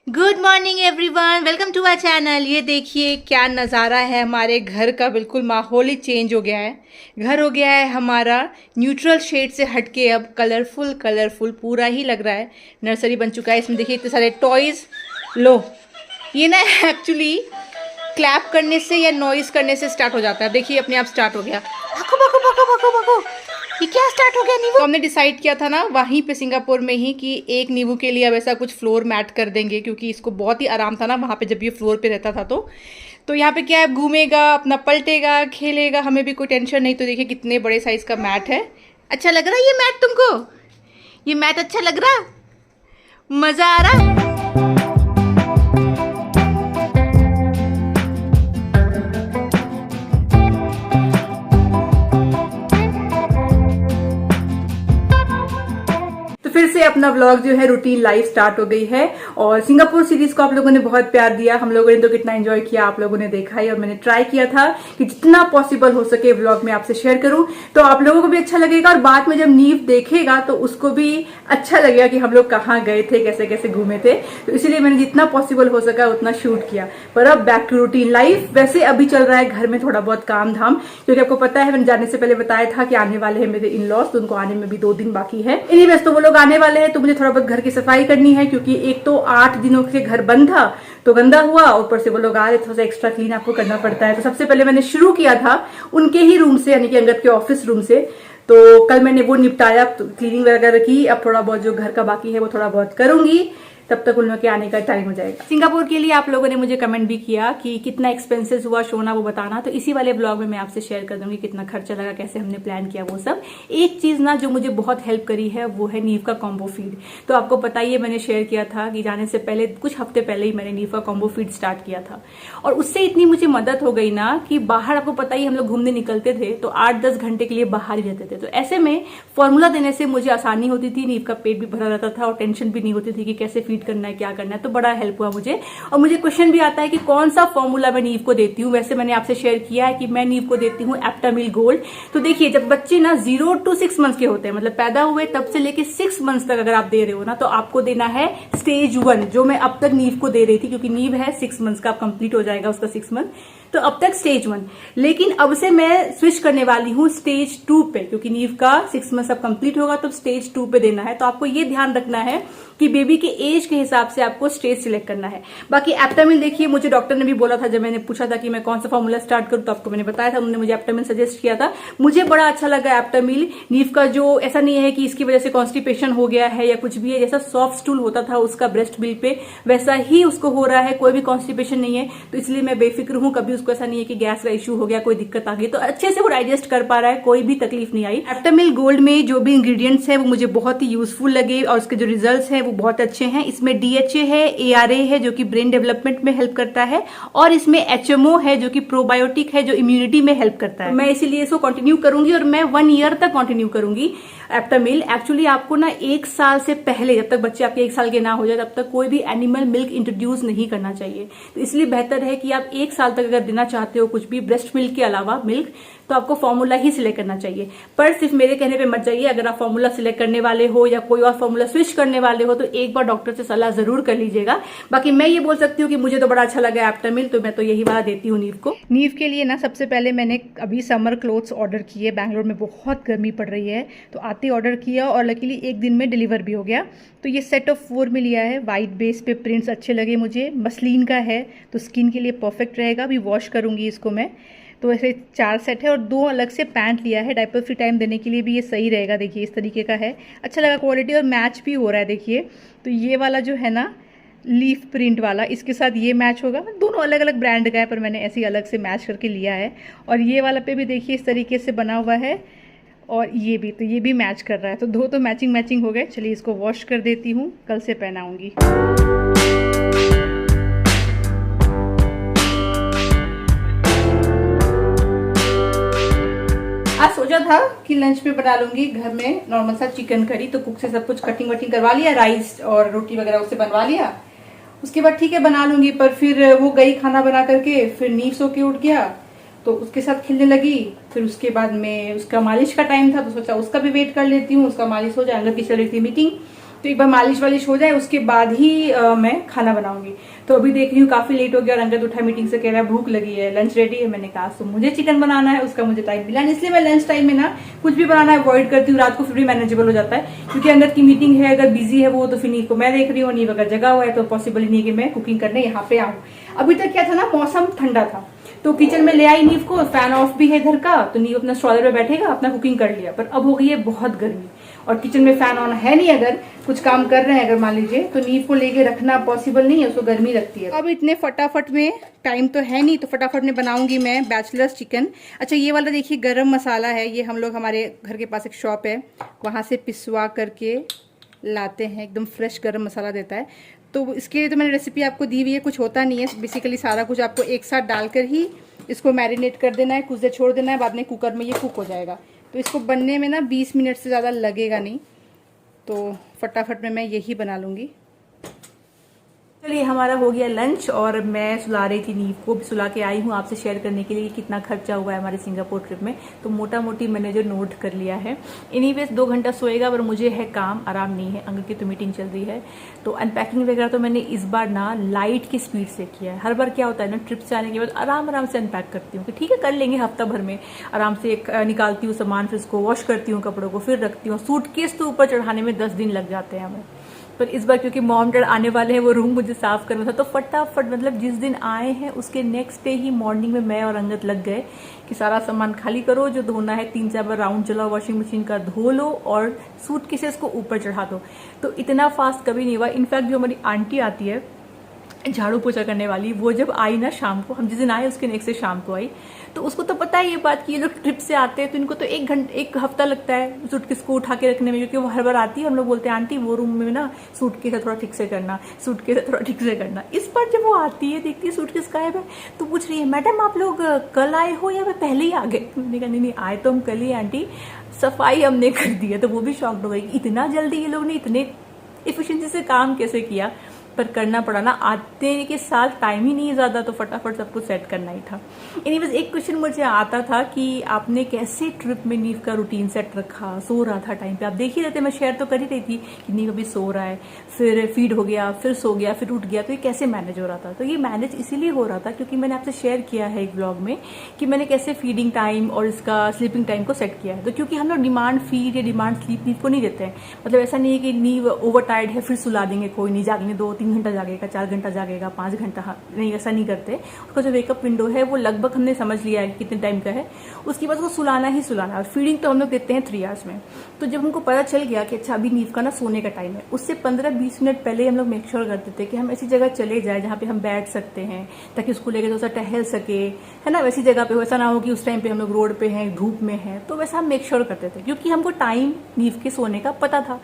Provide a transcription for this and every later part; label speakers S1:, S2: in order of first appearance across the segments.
S1: Good morning everyone, welcome to our channel. ये देखिए क्या नज़ारा है हमारे घर का। बिल्कुल माहौल ही चेंज हो गया है। घर हो गया है हमारा न्यूट्रल शेड से हटके अब कलरफुल कलरफुल पूरा ही लग रहा है। नर्सरी बन चुका है। इसमें देखिए इतने सारे टॉयज़। लो ये ना एक्चुअली क्लैप करने से या नॉइज़ करने से स्टार्ट हो जाता है। देखिए अपने आप स्टार्ट हो गया। भागो भागो भागो भागो भागो। ये क्या स्टार्ट हो गया नींबू। तो हमने डिसाइड किया था ना वहीं पे सिंगापुर में ही कि एक नींबू के लिए अब ऐसा कुछ फ्लोर मैट कर देंगे, क्योंकि इसको बहुत ही आराम था ना वहाँ पे जब ये फ्लोर पे रहता था। तो यहाँ पे क्या है, घूमेगा अपना, पलटेगा, खेलेगा, हमें भी कोई टेंशन नहीं। तो देखिए कितने बड़े साइज का मैट है। अच्छा लग रहा है ये मैट तुमको? ये मैट अच्छा लग रहा, मजा आ रहा है? फिर से अपना व्लॉग जो है रूटीन लाइफ स्टार्ट हो गई है। और सिंगापुर सीरीज को आप लोगों ने बहुत प्यार दिया, हम लोगों ने तो कितना एंजॉय किया आप लोगों ने देखा ही। और मैंने ट्राई किया था कि जितना पॉसिबल हो सके व्लॉग में आपसे शेयर करूं, तो आप लोगों को भी अच्छा लगेगा और बाद में जब नीव देखेगा तो उसको भी अच्छा लगेगा कि हम लोग कहाँ गए थे, कैसे कैसे घूमे थे। तो इसीलिए मैंने जितना पॉसिबल हो सका उतना शूट किया। पर अब बैक टू रूटीन लाइफ। वैसे अभी चल रहा है घर में थोड़ा बहुत काम धाम, क्योंकि आपको पता है मैंने जाने से पहले बताया था कि आने वाले हैं मेरे इन लॉज, तो उनको आने में भी 2 दिन बाकी है। एनीवेज तो वो लोग आने वाले हैं, तो मुझे थोड़ा बहुत घर की सफाई करनी है, क्योंकि एक तो 8 दिनों से घर बंद था तो गंदा हुआ, ऊपर से वो लोग आ रहे, थोड़ा सा एक्स्ट्रा क्लीन आपको करना पड़ता है। तो सबसे पहले मैंने शुरू किया था उनके ही रूम से, यानी कि अंगद के ऑफिस रूम से। तो कल मैंने वो निपटाया, तो क्लीनिंग वगैरह की। अब थोड़ा बहुत जो घर का बाकी है वो थोड़ा बहुत करूंगी, तब तक उन लोगों के आने का टाइम हो जाएगा। सिंगापुर के लिए आप लोगों ने मुझे कमेंट भी किया कि कितना एक्सपेंसेस हुआ सोना, वो बताना। तो इसी वाले ब्लॉग में मैं आपसे शेयर कर दूंगी कितना खर्चा लगा, कैसे हमने प्लान किया वो सब। एक चीज ना जो मुझे बहुत हेल्प करी है वो है नीव का कॉम्बो फीड। तो आपको पता ही है, मैंने शेयर किया था कि जाने से पहले कुछ हफ्ते पहले ही मैंने नीव का कॉम्बो फीड स्टार्ट किया था। और उससे इतनी मुझे मदद हो गई ना कि बाहर, आपको पता ही हम लोग घूमने निकलते थे तो 8-10 घंटे के लिए बाहर ही रहते थे। तो ऐसे में फॉर्मूला देने से मुझे आसानी होती थी, नीव का पेट भी भरा रहता था और टेंशन भी नहीं होती थी कि कैसे फीड करना है, क्या करना है। तो बड़ा हेल्प हुआ मुझे। और मुझे क्वेश्चन भी आता है कि कौन सा फॉर्मूला मैं नीव को देती हूँ। वैसे मैंने आपसे शेयर किया है कि मैं नीव को देती हूँ एप्टामिल गोल्ड। तो देखिए जब बच्चे ना 0 to 6 मंथ्स के होते हैं, मतलब पैदा हुए तब से लेके 6 मंथ्स तक अगर आप दे रहे हो ना, तो आपको देना है स्टेज 1, जो मैं अब तक नीव को दे रही थी, क्योंकि नीव है 6 मंथ्स का, कंप्लीट हो जाएगा उसका 6 मंथ, तो अब तक स्टेज 1। लेकिन अब से मैं स्विच करने वाली हूँ स्टेज 2 पे, क्योंकि नीव का 6 मंथ अब कंप्लीट होगा तो स्टेज 2 पे देना है। तो आपको ये ध्यान रखना है कि बेबी के एज के हिसाब से आपको स्टेज सिलेक्ट करना है। बाकी एप्टामिल देखिए, मुझे डॉक्टर ने भी बोला था, जब मैंने पूछा था कि मैं कौन सा फॉर्मूला स्टार्ट करूं, तो आपको मैंने बताया था, उन्होंने मुझे एप्टामिल सजेस्ट किया था। मुझे बड़ा अच्छा लगा एप्टामिल। नीव का जो ऐसा नहीं है कि इसकी वजह से कॉन्स्टिपेशन हो गया है या कुछ भी है, जैसा सॉफ्ट स्टूल होता था उसका ब्रेस्ट मिल्क पे, वैसा ही उसको हो रहा है, कोई भी कॉन्स्टिपेशन नहीं है। तो इसलिए मैं बेफिक्र हूं, कभी उसको ऐसा नहीं है कि गैस का इश्यू हो गया, कोई दिक्कत आ गई। तो अच्छे से वो डाइजेस्ट कर पा रहा है, कोई भी तकलीफ नहीं आई। एप्टामिल गोल्ड में जो भी इंग्रेडिएंट्स है वो मुझे बहुत ही यूजफुल लगे और उसके जो रिजल्ट्स हैं वो बहुत अच्छे हैं। इसमें DHA है, ARA है जो कि ब्रेन डेवलपमेंट में हेल्प करता है, और इसमें HMO है जो कि प्रोबायोटिक है, जो इम्यूनिटी में हेल्प करता है। तो मैं इसीलिए इसको कंटिन्यू करूंगी और मैं 1 ईयर तक कंटिन्यू करूंगी एप्टामिल। एक्चुअली आपको ना 1 साल से पहले, जब तक बच्चे आपके 1 साल के ना हो जाए, तब तक कोई भी एनिमल मिल्क इंट्रोड्यूस नहीं करना चाहिए। तो इसलिए बेहतर है कि आप 1 साल तक अगर देना चाहते हो कुछ भी ब्रेस्ट मिल्क के अलावा मिल्क, तो आपको फॉर्मूला ही सिलेक्ट करना चाहिए। पर सिर्फ मेरे कहने पे मत जाइए। अगर आप फॉर्मूला सिलेक्ट करने वाले हो या कोई और फॉर्मूला स्विच करने वाले हो, तो एक बार डॉक्टर से सलाह जरूर कर लीजिएगा। बाकी मैं ये बोल सकती हूँ कि मुझे तो बड़ा अच्छा लगा एप्टामिल, तो मैं तो यही वाला देती हूँ नीव को। नीव के लिए ना सबसे पहले मैंने अभी समर क्लोथ्स ऑर्डर किए। बैंगलोर में बहुत गर्मी पड़ रही है, तो आते ही ऑर्डर किया और लकीली 1 दिन में डिलीवर भी हो गया। तो ये सेट ऑफ 4 में लिया है। वाइट बेस पे प्रिंट्स अच्छे लगे मुझे, मसलिन का है तो स्किन के लिए परफेक्ट रहेगा। अभी वॉश करूंगी इसको मैं। तो ऐसे 4 सेट है और 2 अलग से पैंट लिया है, डायपर फ्री टाइम देने के लिए भी ये सही रहेगा। देखिए इस तरीके का है, अच्छा लगा क्वालिटी और मैच भी हो रहा है। देखिए तो ये वाला जो है ना लीफ प्रिंट वाला, इसके साथ ये मैच होगा। दोनों अलग अलग ब्रांड का है, पर मैंने ऐसे ही अलग से मैच करके लिया है। और ये वाला पे भी देखिए इस तरीके से बना हुआ है, और ये भी, तो ये भी मैच कर रहा है। तो 2 तो मैचिंग मैचिंग हो गए। चलिए इसको वॉश कर देती हूँ, कल से पहनाऊंगी। आज सोचा था कि लंच में बना लूंगी घर में नॉर्मल सा चिकन करी, तो कुक से सब कुछ कटिंग वटिंग करवा लिया, राइस और रोटी वगैरह उससे बनवा लिया। उसके बाद ठीक है बना लूंगी, पर फिर वो गई खाना बना करके, फिर नींद सो के उठ गया तो उसके साथ खेलने लगी। फिर उसके बाद में उसका मालिश का टाइम था, तो सोचा उसका भी वेट कर लेती हूँ, उसका मालिश हो जाए। अंगद की चल रही थी मीटिंग, तो एक बार मालिश वालिश हो जाए उसके बाद ही मैं खाना बनाऊंगी। तो अभी देख रही हूँ काफी लेट हो गया और अंगद उठा मीटिंग से, कह रहा है भूख लगी है, लंच रेडी है। मैंने कहा तो मुझे चिकन बनाना है, उसका मुझे टाइम मिला, इसलिए मैं लंच टाइम में ना कुछ भी बनाना अवॉइड करती हूँ। रात को फिर भी मैनेजेबल हो जाता है, क्योंकि अंगद की मीटिंग है, अगर बिजी है वो तो फिर नीव को मैं देख रही हूँ, नीव अगर जगा हुआ है तो पॉसिबल ही नहीं कि मैं कुकिंग करने यहाँ पे आऊँ। अभी तक क्या था ना, मौसम ठंडा था तो किचन में ले आई नीव को, फैन ऑफ भी है इधर का, तो नीव अपना स्ट्रॉलर में बैठेगा, अपना कुकिंग कर लिया। पर अब हो गई है बहुत गर्मी और किचन में फैन ऑन है नहीं, अगर कुछ काम कर रहे हैं अगर मान लीजिए, तो नीव को लेके रखना पॉसिबल नहीं है, उसको गर्मी लगती है। अब इतने फटाफट में टाइम तो है नहीं, तो फटाफट में बनाऊंगी मैं बैचलर्स चिकन। अच्छा ये वाला देखिए गरम मसाला है, ये हम लोग हमारे घर के पास एक शॉप है वहां से पिसवा करके लाते हैं, एकदम फ्रेश गरम मसाला देता है। तो इसके लिए तो मैंने रेसिपी आपको दी हुई है, कुछ होता नहीं है, बेसिकली सारा कुछ आपको एक साथ डालकर ही इसको मैरिनेट कर देना है, कुछ देर छोड़ देना है, बाद में कुकर में ये कुक हो जाएगा। तो इसको बनने में ना 20 मिनट से ज़्यादा लगेगा नहीं, तो फटाफट में मैं यही बना लूँगी। चलिए हमारा हो गया लंच और मैं सुला रही थी नीव को, भी सुला के आई हूँ आपसे शेयर करने के लिए कि कितना खर्चा हुआ है हमारे सिंगापुर ट्रिप में। तो मोटा मोटी मैंने जो नोट कर लिया है, एनीवेज 2 घंटा सोएगा, पर मुझे है काम, आराम नहीं है, अंकल की तो मीटिंग चल रही है। तो अनपैकिंग वगैरह तो मैंने इस बार ना लाइट की स्पीड से किया है। हर बार क्या होता है ना, ट्रिप से आने के बाद आराम आराम से अनपैक करती हूँ कि ठीक है कर लेंगे हफ्ता भर में, आराम से निकालती हूँ सामान, फिर उसको वॉश करती हूँ, कपड़ों को फिर रखती हूँ। सूटकेस तो ऊपर चढ़ाने में 10 दिन लग जाते हैं हमें। पर इस बार क्योंकि मॉम डैड आने वाले हैं, वो रूम मुझे साफ करना था, तो फटाफट मतलब जिस दिन आए हैं उसके नेक्स्ट डे ही मॉर्निंग में मैं और अंगद लग गए कि सारा सामान खाली करो, जो धोना है 3-4 बार राउंड चलाओ, वॉशिंग मशीन का धो लो और सूटकेसेस को ऊपर चढ़ा दो। तो इतना फास्ट कभी नहीं हुआ। इनफैक्ट जो हमारी आंटी आती है झाड़ू पोछा करने वाली, वो जब आई ना शाम को, हम जिस दिन आए उसके नेक्स्ट डे शाम को आई, तो उसको तो पता है ये बात कि ये लोग ट्रिप से आते हैं तो इनको तो 1 हफ्ता लगता है सूटकेस को उठा के रखने में, क्योंकि वो हर बार आती है, हम लोग बोलते हैं आंटी वो रूम में ना सूटकेस है थोड़ा ठीक से करना, सूटकेस है थोड़ा ठीक से करना। इस बार जब वो आती है देखती है सूटकेस गायब है, तो पूछ रही है मैडम आप लोग कल आए हो या मैं पहले ही आ गए? मैंने कहा नहीं आए तो हम कल ही आंटी, सफाई हमने कर दी है। तो वो भी शॉक्ड हो गई कि इतना जल्दी ये लोग ने इतने इफिशिएंसी से काम कैसे किया, पर करना पड़ा ना, आते के साथ टाइम ही नहीं ज्यादा, तो फटाफट सब कुछ सेट करना ही था। एनीवेज एक क्वेश्चन मुझे आता था कि आपने कैसे ट्रिप में नीव का रूटीन सेट रखा, सो रहा था टाइम पे, आप देख ही रहते, मैं शेयर तो कर ही रही थी कि नीव अभी सो रहा है, फिर फीड हो गया, फिर सो गया, फिर उठ गया, तो ये कैसे मैनेज हो रहा था? तो ये मैनेज इसीलिए हो रहा था क्योंकि मैंने आपसे शेयर किया है एक ब्लॉग में कि मैंने कैसे फीडिंग टाइम और इसका स्लीपिंग टाइम को सेट किया है। तो क्योंकि हम लोग डिमांड फीड या डिमांड स्लीप नीव को नहीं देते हैं, मतलब ऐसा नहीं है कि नीव ओवर टायर्ड है फिर सुला देंगे, कोई नहीं, जागेंगे 2-3 घंटा जागेगा, 4 घंटा जागेगा, 5 घंटा, नहीं ऐसा नहीं करते। उसका जो वेकअप विंडो है वो लगभग हमने समझ लिया है कितने टाइम का है, उसके बाद उसको सुलाना ही सुलाना है। और फीडिंग तो हम लोग देते हैं 3 आवर्स में। तो जब हमको पता चल गया कि अच्छा अभी नीव का ना सोने का टाइम है, उससे 15-20 मिनट पहले हम लोग मेक श्योर करते थे कि हम ऐसी जगह चले जाए जहाँ पे हम बैठ सकते हैं, ताकि उसको लेकर थोड़ा सा टहल सके, है ना, वैसी जगह पे हो, ऐसा ना हो कि उस टाइम पे हम लोग रोड पे हैं, धूप में हैं। तो वैसा हम मेक श्योर करते थे क्योंकि हमको टाइम नीव के सोने का पता था।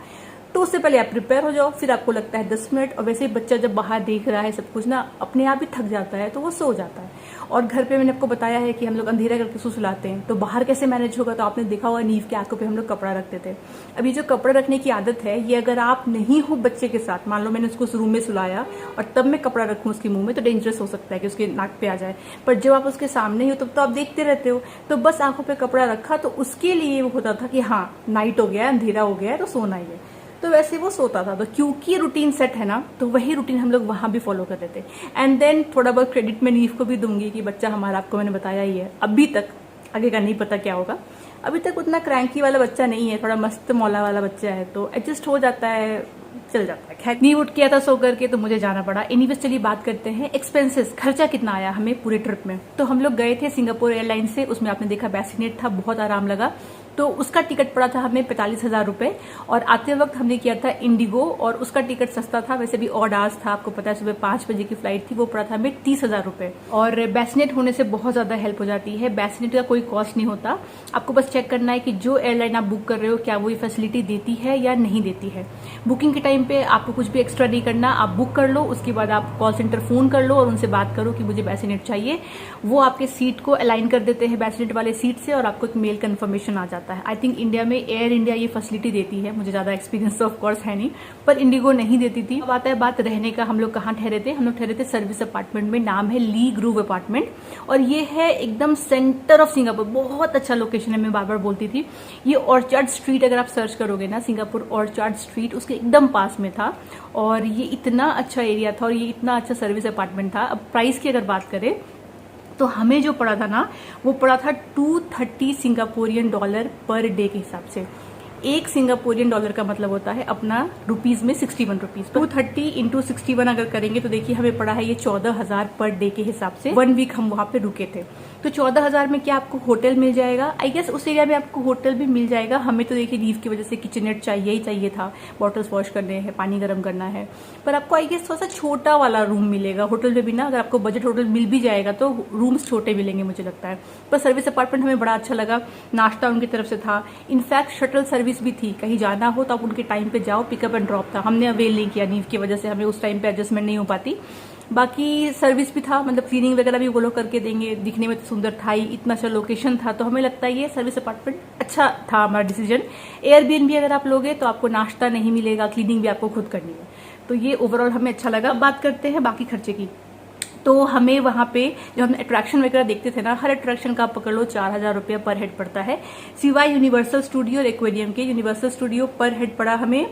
S1: तो उससे पहले आप प्रिपेयर हो जाओ, फिर आपको लगता है 10 मिनट, और वैसे ही बच्चा जब बाहर देख रहा है सब कुछ ना, अपने आप ही थक जाता है तो वो सो जाता है। और घर पे मैंने आपको बताया है कि हम लोग अंधेरा करके सो सुलाते हैं, तो बाहर कैसे मैनेज होगा? तो आपने देखा होगा नीव के आंखों पे हम लोग कपड़ा रखते थे। अभी जो कपड़ा रखने की आदत है, ये अगर आप नहीं हो बच्चे के साथ, मान लो मैंने उसको उस रूम में सुलाया और तब मैं कपड़ा रखूं उसके मुंह में, तो डेंजरस हो सकता है कि उसके नाक पे आ जाए। पर जब आप उसके सामने ही हो तब तो आप देखते रहते हो, तो बस आंखों पे कपड़ा रखा, तो उसके लिए वो होता था कि हाँ नाइट हो गया, अंधेरा हो गया है, तो सोना ही है। तो वैसे वो सोता था। तो क्योंकि रूटीन सेट है ना, तो वही रूटीन हम लोग वहां भी फॉलो कर रहे थे। एंड देन थोड़ा बहुत क्रेडिट मैं नीव को भी दूंगी कि बच्चा हमारा, आपको मैंने बताया ही है, अभी तक, आगे का नहीं पता क्या होगा, अभी तक उतना क्रैंकी वाला बच्चा नहीं है, थोड़ा मस्त मौला वाला बच्चा है, तो एडजस्ट हो जाता है, चल जाता है। खैर नीव उठ किया था सो करके, तो मुझे जाना पड़ा। एनीवेज चलिए बात करते हैं एक्सपेंसेस, खर्चा कितना आया हमें पूरे ट्रिप में। तो हम लोग गए थे सिंगापुर एयरलाइन से, उसमें आपने देखा बैसिनेट था, बहुत आराम लगा, तो उसका टिकट पड़ा था हमें 45,000 रुपए। और आते वक्त हमने किया था इंडिगो, और उसका टिकट सस्ता था, वैसे भी ऑड आवर्स था, आपको पता है सुबह 5 बजे की फ्लाइट थी, वो पड़ा था हमें 30,000 रुपए। और बैसिनेट होने से बहुत ज्यादा हेल्प हो जाती है, बैसिनेट का कोई कॉस्ट नहीं होता, आपको बस चेक करना है कि जो एयरलाइन आप बुक कर रहे हो क्या वो ये फैसिलिटी देती है या नहीं देती है। बुकिंग के टाइम पे आपको कुछ भी एक्स्ट्रा नहीं करना, आप बुक कर लो, उसके बाद आप कॉल सेंटर फोन कर लो और उनसे बात करो कि मुझे बैसिनेट चाहिए, वो आपके सीट को अलाइन कर देते हैं बैसिनेट वाले सीट से, और आपको एक मेल कंफर्मेशन आ जाता जाता है। आई थिंक इंडिया में एयर इंडिया ये फैसिलिटी देती है, मुझे ज़्यादा एक्सपीरियंस तो ऑफ कोर्स है नहीं, पर इंडिगो नहीं देती थी। अब आता है बात रहने का, हम लोग कहाँ ठहरे थे? हम लोग ठहरे थे सर्विस अपार्टमेंट में, नाम है ली ग्रूव अपार्टमेंट, और ये है एकदम सेंटर ऑफ सिंगापुर। बहुत अच्छा लोकेशन है, मैं बार बार बोलती थी। ये ऑर्चार्ड स्ट्रीट अगर आप सर्च करोगे ना, सिंगापुर ऑर्चार्ड स्ट्रीट, उसके एकदम पास में था, और ये इतना अच्छा एरिया था और ये इतना अच्छा सर्विस अपार्टमेंट था। अब प्राइस की अगर बात करें तो हमें जो पड़ा था ना, वो पड़ा था 230 सिंगापुरियन डॉलर पर डे के हिसाब से। एक सिंगापुरियन डॉलर का मतलब होता है अपना रुपीज में 61 रुपीज। 230 इंटू 61 अगर करेंगे तो देखिए हमें पड़ा है ये 14,000 पर डे के हिसाब से। 1 वीक हम वहां पे रुके थे, तो 14,000 में क्या आपको होटल मिल जाएगा? आई गेस उस एरिया में आपको होटल भी मिल जाएगा। हमें तो देखिए लीव की वजह से किचनेट चाहिए ही चाहिए था, बॉटल्स वॉश करने हैं, पानी गर्म करना है, पर आपको आई गेस थोड़ा सा छोटा वाला रूम मिलेगा होटल में भी ना। अगर आपको बजट होटल मिल भी जाएगा तो रूम्स छोटे मिलेंगे मुझे लगता है। पर सर्विस अपार्टमेंट हमें बड़ा अच्छा लगा, नाश्ता उनकी तरफ से था, इनफैक्ट शटल सर्विस भी थी। कहीं जाना हो तो आप उनके टाइम पे जाओ, पिकअप एंड ड्रॉप था। हमने अवेल नहीं किया नीव की वजह से, हमें उस टाइम पे एडजस्टमेंट नहीं हो पाती। बाकी सर्विस भी था, मतलब क्लीनिंग वगैरह भी वो लोग करके देंगे। दिखने में तो सुंदर था ही, इतना अच्छा लोकेशन था, तो हमें लगता है ये सर्विस अपार्टमेंट अच्छा था हमारा डिसीजन। एयरबीएनबी अगर आप लोगे तो आपको नाश्ता नहीं मिलेगा, क्लीनिंग भी आपको खुद करनी है, तो ये ओवरऑल हमें अच्छा लगा। बात करते हैं बाकी खर्चे की। तो हमें वहां पे जो हम अट्रैक्शन वगैरह देखते थे ना, हर अट्रैक्शन का आप पकड़ लो 4,000 रुपया पर हेड पड़ता है, सिवाय यूनिवर्सल स्टूडियो और एक्वेरियम के। यूनिवर्सल स्टूडियो पर हेड पड़ा हमें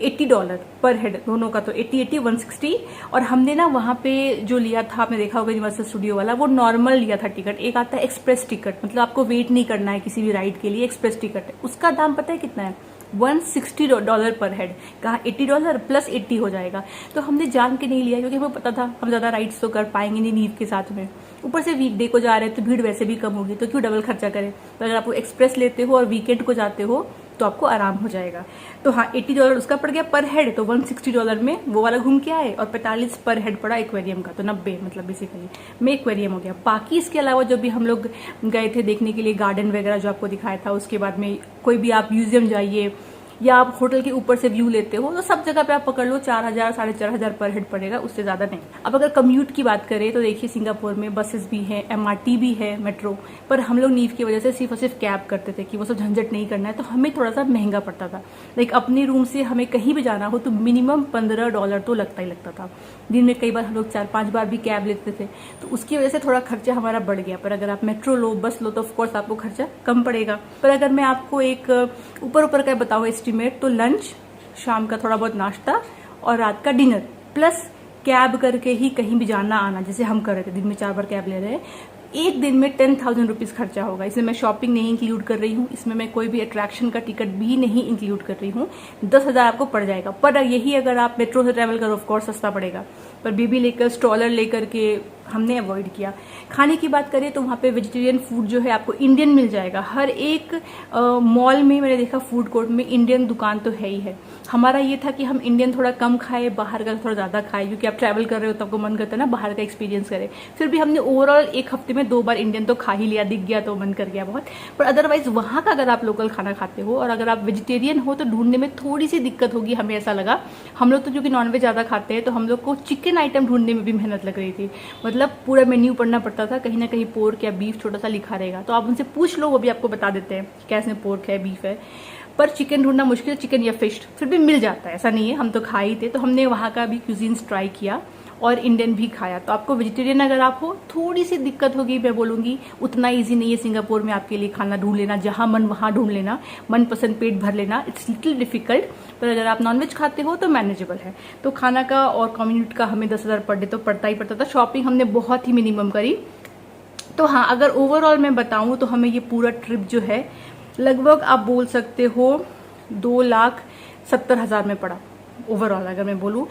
S1: $80 पर हेड, दोनों का तो 80, 160। और हमने ना वहां पे जो लिया था, आपने देखा होगा यूनिवर्सल स्टूडियो वाला, वो नॉर्मल लिया था टिकट। एक आता है एक्सप्रेस टिकट, मतलब आपको वेट नहीं करना है किसी भी राइड के लिए, एक्सप्रेस टिकट है। उसका दाम पता है कितना है? $160 पर हेड। कहा $80 प्लस 80 हो जाएगा। तो हमने जान के नहीं लिया, क्योंकि हमें पता था हम ज्यादा राइड्स तो कर पाएंगे नहीं नीव के साथ में। ऊपर से वीकडे को जा रहे हैं तो भीड़ वैसे भी कम होगी, तो क्यों डबल खर्चा करें। तो अगर आप एक्सप्रेस लेते हो और वीकेंड को जाते हो तो आपको आराम हो जाएगा। तो हाँ, $80 उसका पड़ गया पर हेड, तो $160 में वो वाला घूम के आए, और 45 पर हेड पड़ा एक्वेरियम का, तो 90 मतलब बेसिकली में एक्वेरियम हो गया। बाकी इसके अलावा जो भी हम लोग गए थे देखने के लिए, गार्डन वगैरह जो आपको दिखाया था, उसके बाद में कोई भी आप म्यूजियम जाइए या आप होटल के ऊपर से व्यू लेते हो, तो सब जगह पे आप पकड़ लो 4,000 4,500 पर हेड पड़ेगा, उससे ज्यादा नहीं। अब अगर कम्यूट की बात करें तो देखिए सिंगापुर में बसेस भी है, MRT भी है, मेट्रो, पर हम लोग नीव की वजह से सिर्फ और सिर्फ कैब करते थे कि वो सब झंझट नहीं करना है, तो हमें थोड़ा सा महंगा पड़ता था। लाइक अपने रूम से हमें कहीं भी जाना हो तो मिनिमम $15 तो लगता ही लगता था। दिन में कई बार हम लोग 4-5 बार भी कैब लेते थे, तो उसकी वजह से थोड़ा खर्चा हमारा बढ़ गया। पर अगर आप मेट्रो लो, बस लो, तो ऑफकोर्स आपको खर्चा कम पड़ेगा। पर अगर मैं आपको एक ऊपर का बताऊँ एस्टिमेट, तो लंच, शाम का थोड़ा बहुत नाश्ता और रात का डिनर, प्लस कैब करके ही कहीं भी जाना आना, जैसे हम कर रहे थे, दिन में 4 बार कैब ले रहे हैं, एक दिन में 10,000 रुपीज खर्चा होगा। इसमें मैं शॉपिंग नहीं इंक्लूड कर रही हूँ, इसमें मैं कोई भी अट्रैक्शन का टिकट भी नहीं इंक्लूड कर रही हूँ। 10,000 आपको पड़ जाएगा। पर यही अगर आप मेट्रो से ट्रेवल करो, ऑफकोर्स सस्ता पड़ेगा, पर बेबी लेकर, स्ट्रॉलर लेकर के हमने अवॉइड किया। खाने की बात करें तो वहाँ पे वेजिटेरियन फूड जो है आपको इंडियन मिल जाएगा। हर एक मॉल में मैंने देखा, फूड कोर्ट में इंडियन दुकान तो है ही है। हमारा ये था कि हम इंडियन थोड़ा कम खाए, बाहर का थोड़ा ज्यादा खाए, क्योंकि आप ट्रैवल कर रहे हो तो आपको मन करता है ना बाहर का एक्सपीरियंस करे। फिर भी हमने ओवरऑल एक हफ्ते में 2 बार इंडियन तो खा ही लिया, दिख गया तो मन कर गया बहुत। पर अदरवाइज वहां का अगर आप लोकल खाना खाते हो और अगर आप वेजिटेरियन हो तो ढूंढने में थोड़ी सी दिक्कत होगी, हमें ऐसा लगा। हम लोग तो जो कि नॉनवेज ज्यादा खाते हैं, तो हम लोग को चिकन आइटम ढूंढने में भी मेहनत लग रही थी। मतलब पूरा मेन्यू पढ़ना पड़ता था, कहीं ना कहीं पोर्क या बीफ छोटा सा लिखा रहेगा, तो आप उनसे पूछ लो, वो भी आपको बता देते हैं कैसे पोर्क है, बीफ है। पर चिकन ढूंढना मुश्किल, चिकन या फिश फिर भी मिल जाता है, ऐसा नहीं है। हम तो खा ही थे, तो हमने वहां का भी क्यूजीन्स ट्राई किया और इंडियन भी खाया। तो आपको वेजिटेरियन अगर आप हो, थोड़ी सी दिक्कत होगी, मैं बोलूंगी उतना इजी नहीं है सिंगापुर में आपके लिए खाना ढूंढ लेना, जहां मन वहां ढूंढ लेना, मनपसंद पेट भर लेना, इट्स लिटिल डिफिकल्ट। पर अगर आप नॉनवेज खाते हो तो मैनेजेबल है। तो खाना का और कम्युनिटी का हमें 10,000 पर डे तो पड़ता ही पड़ता था। शॉपिंग हमने बहुत ही मिनिमम करी। तो हाँ, अगर ओवरऑल मैं बताऊं तो हमें ये पूरा ट्रिप जो है लगभग आप बोल सकते हो 2,70,000 में पड़ा ओवरऑल। अगर मैं बोलूं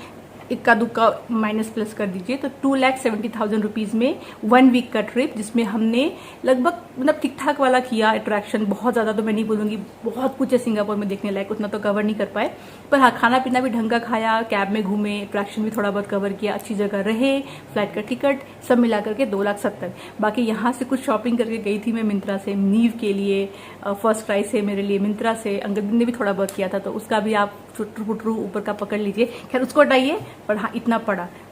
S1: इक्का दुक्का माइनस प्लस कर दीजिए तो 2,70,000 रुपीज में 1 वीक का ट्रिप, जिसमें हमने लगभग मतलब ठीक ठाक वाला किया अट्रैक्शन। बहुत ज्यादा तो मैं नहीं बोलूंगी, बहुत कुछ है सिंगापुर में देखने लायक, उतना तो कवर नहीं कर पाए। पर हाँ, खाना पीना भी ढंग का खाया, कैब में घूमे, अट्रैक्शन भी थोड़ा बहुत कवर किया, अच्छी जगह रहे, फ्लाइट का टिकट सब मिला करके 2,70,000। बाकी यहाँ से कुछ शॉपिंग करके गई थी मैं मिंत्रा से, नीव के लिए फर्स्ट प्राइस है मेरे लिए मिंत्रा से। अंगद ने भी थोड़ा बहुत किया था, तो उसका भी आप छुट्रू ऊपर का पकड़ लीजिए। खैर उसको हटाइए, पर हाँ इतना पड़ा।